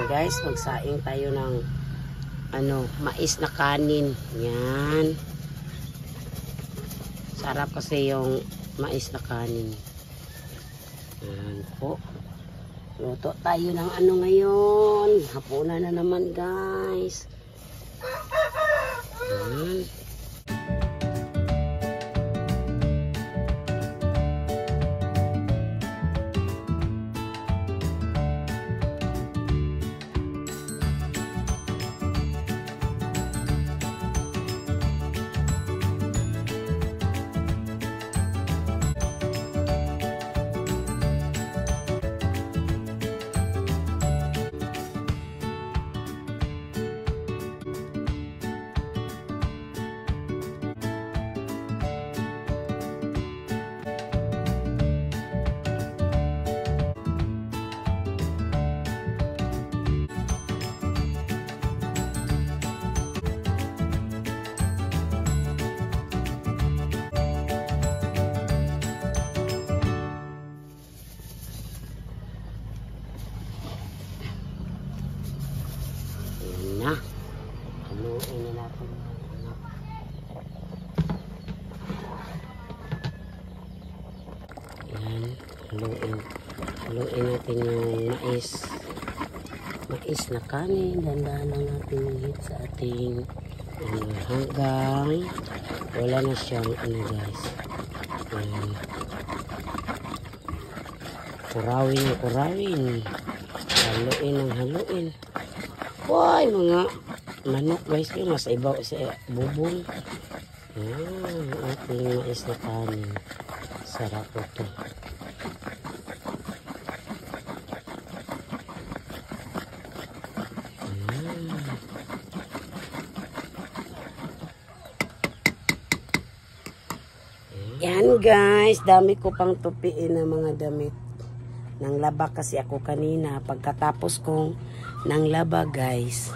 guys, magsaing tayo ng mais na kanin. Yan. Sarap kasi yung mais na kanin. Yan po. Luto tayo ng ngayon. Hapunan na naman guys. Yan. Na. Haluin na natin. Yan. Haluin natin yung mais na kanin. Dandahan lang natin hit sa ating hanggang wala na siyang guys. Yan. Kurawin. Haluin. Why, mga manok guys, yung mas ibaw sa bubong. Yan, ating mais na kanin. Sarap ito. Yan guys, dami ko pang tupiin ng mga damit. Nang laba kasi ako kanina. Pagkatapos kong nang laba guys,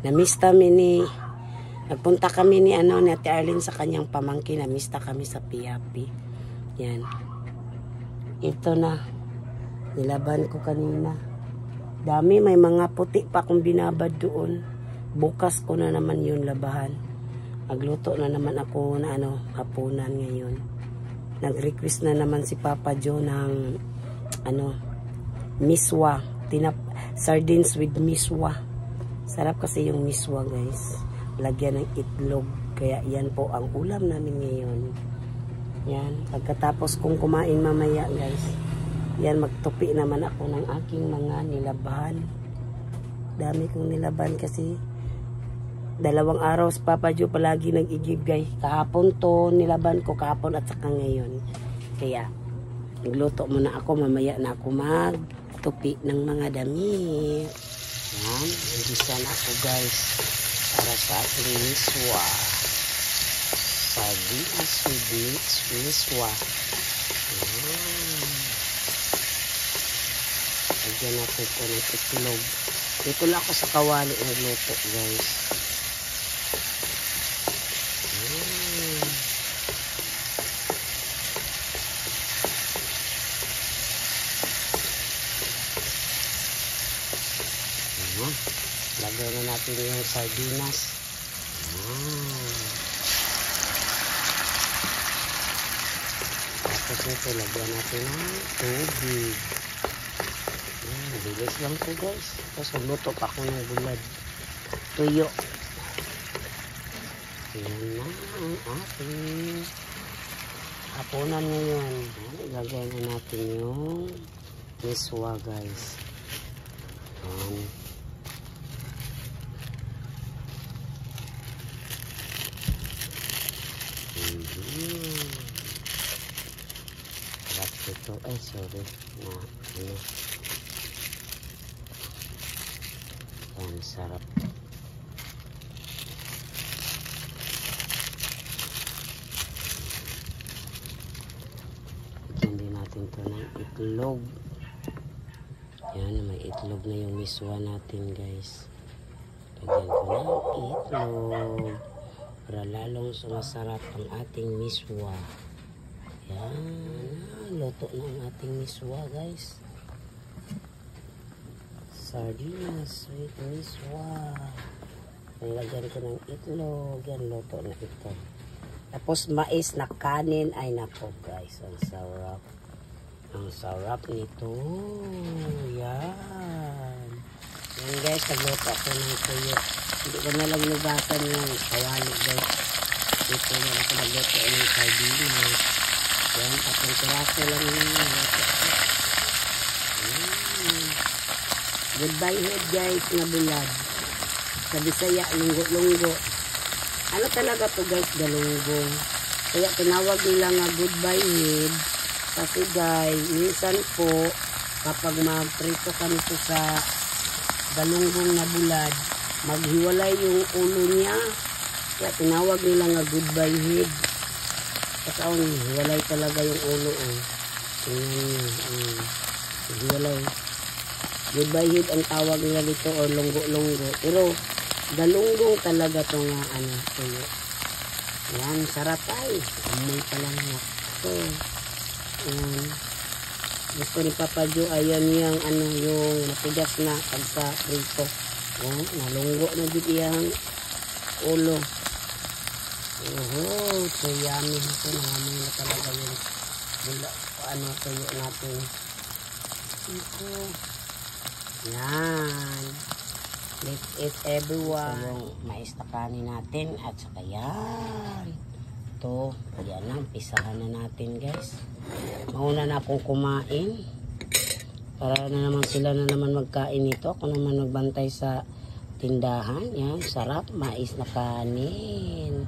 namista kami nagpunta kami ni Ate Arlene sa kanyang pamangkin. Namista kami sa Piapi. Yan. Ito na. Nilaban ko kanina. Dami, may mga puti pa akong binabad doon. Bukas ko na naman yung labahan. Magluto na naman ako na hapunan ngayon. Nag-request na naman si Papa Joe ng miswa. Sardines with miswa. Sarap kasi yung miswa guys. Lagyan ng itlog. Kaya yan po ang ulam namin ngayon. Yan. Pagkatapos kong kumain mamaya guys. Yan, magtupi naman ako ng aking mga nilaban. Dami kong nilaban kasi 2 araw si Papa Joe palagi nag-igib guys. Kahapon to nilaban ko kahapon at saka ngayon. Kaya nagluto muna ako. Mamaya na ako magtupi ng mga damit. Yan. Nagisa na ako guys. Para sa ating miswa. Sardinas with miswa. Yan. Lagyan natin ito ng itlog. Dito lang ako sa kawali nagluto guys. Lagyan na natin yung sardinas. Tapos ito, lagyan natin ng tubig. Bilis lang ito guys. Tapos magluto pa ako ng bulad. Tuyo. Yan na ang ating hapunan ngayon. Lagyan na natin yung miswa guys. Ito, sorry na yan, sarap. Bigyan din natin ito ng itlog. Yan, may itlog na yung miswa natin guys. Lagyan ko ng itlog para lalong sumasarap ang ating miswa. Yan, luto na ang ating miswa guys. Sardinas with miswa. Nilagyan ko ng itlog. Yan, luto na ito. Tapos mais na kanin. Ay nako guys, ang sarap. Ang sarap nito. Yan. Yan guys, nagluto ako ng tuyo. Hindi ko na lang lubasan yung kawali guys. Ito na ako nagluto ng sardinas. Yan, tapos kiraso lang yung nagluto ko. Goodbye head guys na bulad. Sa Bisaya, lunggo-lunggo. Ano talaga to guys, galunggong. Kaya tinawag nila nga goodbye head. Kasi guys, minsan po, kapag magprito ka nito sa galunggong na bulad, maghiwalay yung ulo niya. Kaya tinawag nila nga goodbye head. Kasi hiwalay talaga yung ulo. Hiwalay. Goodbye head ang tawag nila dito o lunggo-lunggo. Pero galunggong talaga to nga tuyo. Yan, sarap ay. Amoy pa lang na. So, gusto ni Papa Jo, ayan yung yung matigas na pagka-prito. Nalunggo na dito yung ulo. So yummy ito. Nangamoy na talaga yung tuyo natin. Ito. Yan. Let's eat everyone. So, yung mais na kanin natin at saka yan. Ito. Yan lang. Pisahan na natin guys. Mauna na akong kumain. Para na naman sila na naman magkain nito. Ako naman magbantay sa tindahan. Yan. Sarap. Mais na kanin.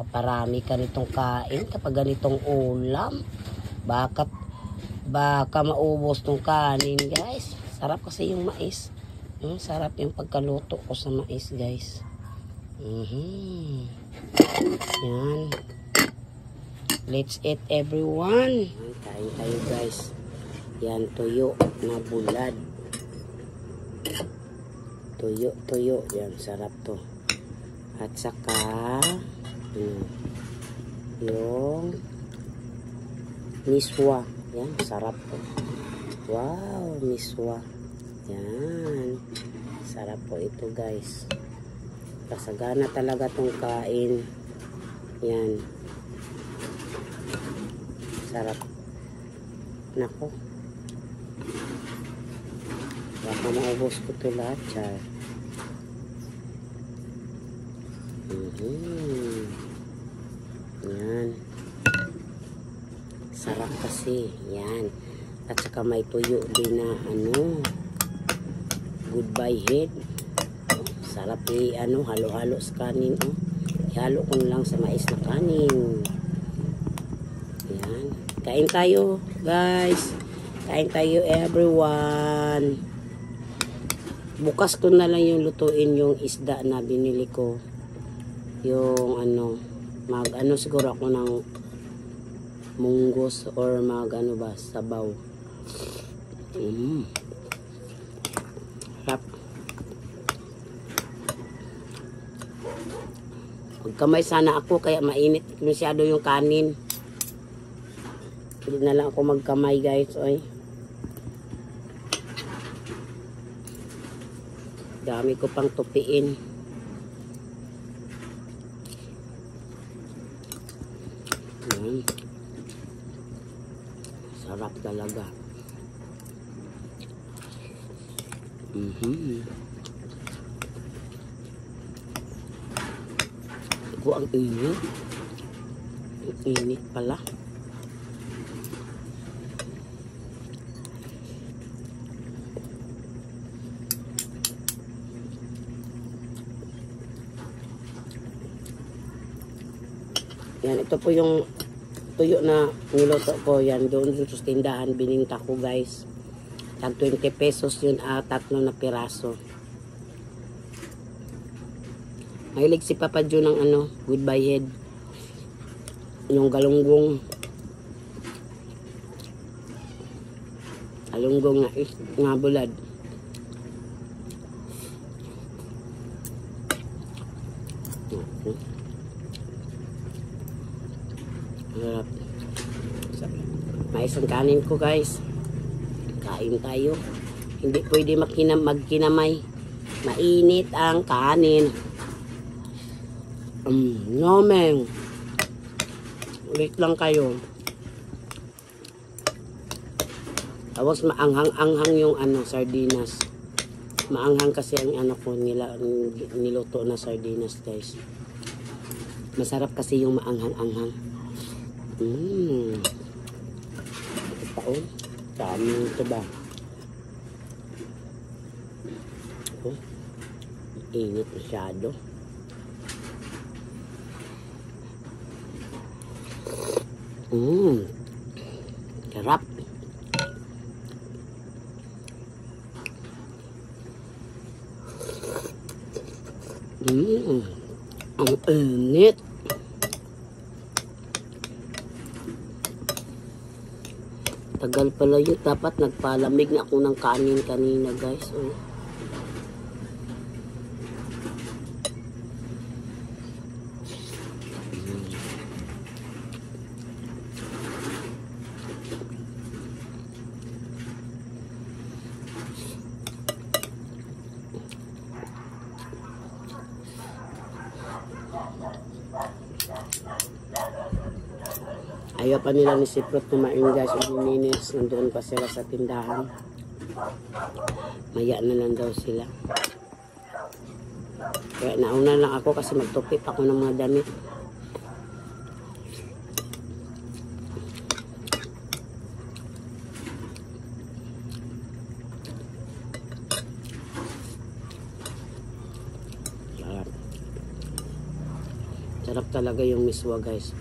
Maparami ka nitong kain kapag ganitong ulam. Baka maubos tong kanin guys. Sarap kasi yung mais. Sarap yung pagkaluto ko sa mais guys. Yan. Let's eat everyone. Kain tayo guys. Yan, tuyo na bulad. Tuyo. Yan, sarap to. At saka yung miswa. Yan, sarap po. Wow, miswa. Yan. Sarap po ito guys. Kasagana talaga tong kain. Yan. Sarap. Nako. Baka maubos ko ito lahat, char. Yan. Sarap kasi. Yan. At saka may tuyo din na goodbye head. Sarap halo-halo sa kanin. Ihalo ko lang sa mais na kanin. Yan. Kain tayo guys. Kain tayo everyone. Bukas ko na lang yung lutuin yung isda na binili ko. Yung siguro ako ng munggos or sabaw. Sarap. Magkamay sana ako kaya mainit masyado yung kanin. Hindi na lang ako magkamay guys. Dami ko pang tupiin. Sarap talaga. Ito ang init. Ang init pala. Yan, ito po yung tuyo na niluto ko. Yan, doon sa tindahan bininta ko guys. Tag 20 pesos yun, 3 na piraso. Mahilig si Papa Jo ng goodbye head. Yung galunggong. Galunggong nga bulad. Mais ang kanin ko guys. Kain tayo. Hindi pwede magkinamay. Mainit ang kanin. No, men. Wait lang kayo. Tapos maanghang-anghang yung sardinas. Maanghang kasi ang niluto na sardinas, guys. Masarap kasi yung maanghang-anghang. Ito, dami ito ba? Oh, init masyado. Sarap. Ang init. Tagal pala yun. Dapat nagpalamig na ako ng kanin kanina, guys. Ayaw pa nila ni Siprot kumain, guys. 10 minutes. Nandoon pa sila sa tindahan. Maya na lang daw sila. Kaya nauna lang ako kasi magtupit ako ng mga damit. Sarap talaga yung miswa, guys.